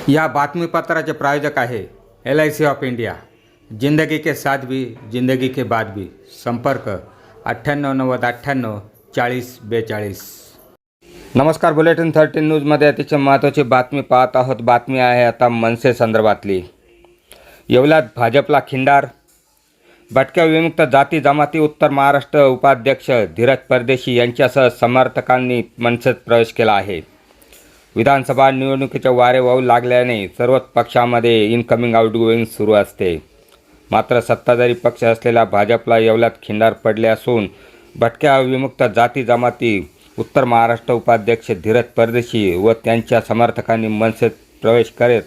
या बातमीपत्राचे प्रायोजक आहे LIC ऑफ इंडिया। जिंदगी के साथ भी जिंदगी के बाद भी। संपर्क 9890984042। नमस्कार, बुलेटिन 13 न्यूजमध्ये अतिशय महत्त्वाची बातमी पाहत आहोत। बातमी आहे आता मनसे संदर्भातली। येवल्यात भाजपला खिंडार। भटक्या विमुक्त जाती जमाती उत्तर महाराष्ट्र उपाध्यक्ष धीरज परदेशी यांच्यासह समर्थकांनी मनसेत प्रवेश केला आहे। विधानसभा निवडणुकीचे वारे वाहू लागल्याने सर्वच पक्षामध्ये इनकमिंग आउटगोईंग सुरू असते। मात्र सत्ताधारी पक्ष असलेल्या भाजपला येवल्यात खिंडार पडले असून भटक्या विमुक्त जाती जमाती उत्तर महाराष्ट्र उपाध्यक्ष धीरज परदेशी व त्यांच्या समर्थकांनी मनसेत प्रवेश करत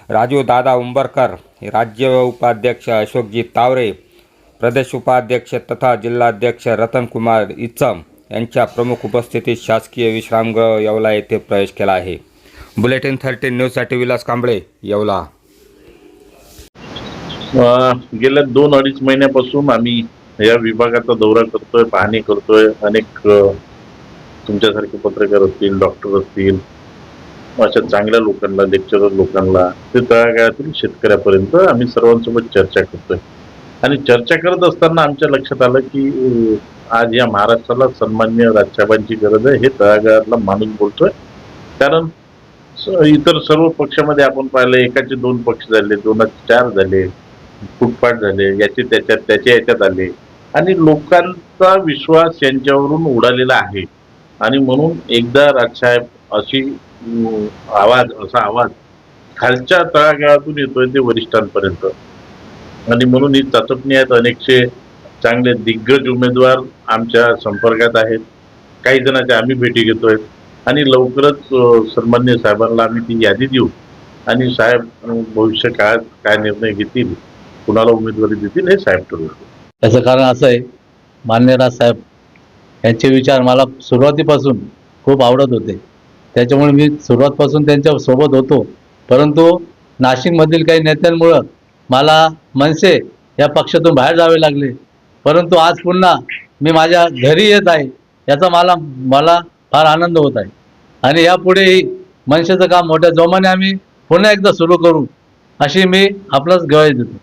राजू दादा उंबरकर, राज्य उपाध्यक्ष अशोकजी तावरे, प्रदेश उपाध्यक्ष तथा जिल्हाध्यक्ष रतनकुमार इचम यांच्या प्रमुख उपस्थितीत शासकीय विश्रामगृह येवला येथे प्रवेश केला आहे। बुलेटिन 13 न्यूजसाठी विलास कांबळे, येवला। गेल्या 2-2.5 महिन्यापासून आम्ही या विभागाचा दौरा करतोय, पाहणी करतोय। अनेक तुमच्यासारखे पत्रकार असतील, डॉक्टर असतील, अशा चांगल्या लोकांना, लेक्चरर लोकांना, ते तळागाळातील शेतकऱ्यापर्यंत आम्ही सर्वांसोबत चर्चा करतोय। आणि चर्चा करत असताना आमच्या लक्षात आलं की आज या महाराष्ट्राला सन्मान्य राजसाहेबांची गरज आहे। हे तळागाळातला माणूस बोलतोय। कारण इतर सर्व पक्षामध्ये आपण पाहिलं, एकाचे 2 पक्ष झाले, 2चे 4 झाले, फुटपाट झाले, याचे त्याच्या याच्यात आले आणि लोकांचा विश्वास यांच्यावरून उडालेला आहे। आणि म्हणून एकदा राजसाहेब असा आवाज खालच्या तळागाळातून येतोय ते वरिष्ठांपर्यंत। आणि म्हणून ही चाचपणी आहेत। अनेकशे चांगले दिग्गज उमेदवार आमच्या संपर्कात आहेत। काही जणांच्या आम्ही भेटी घेतोय आणि लवकरच सन्मान्य साहेबांना आम्ही ती यादी देऊ आणि साहेब भविष्य काळात काय निर्णय घेतील, कुणाला उमेदवारी देतील, हे साहेब ठरवतील। त्याचं कारण असं आहे, मान्य राजसाहेब यांचे विचार मला सुरुवातीपासून खूप आवडत होते। त्याच्यामुळे मी सुरुवातपासून त्यांच्या सोबत होतो। परंतु नाशिकमधील काही नेत्यांमुळं मला मनसे या पक्षातून बाहेर जावे लागले। परंतु आज पुन्हा मी माझ्या घरी येत आहे, याचा मला फार आनंद होत आहे। आणि यापुढेही मनसेचं काम मोठ्या जोमाने आम्ही पुन्हा एकदा सुरू करू, अशी मी आपल्याच ग्वाही देतो।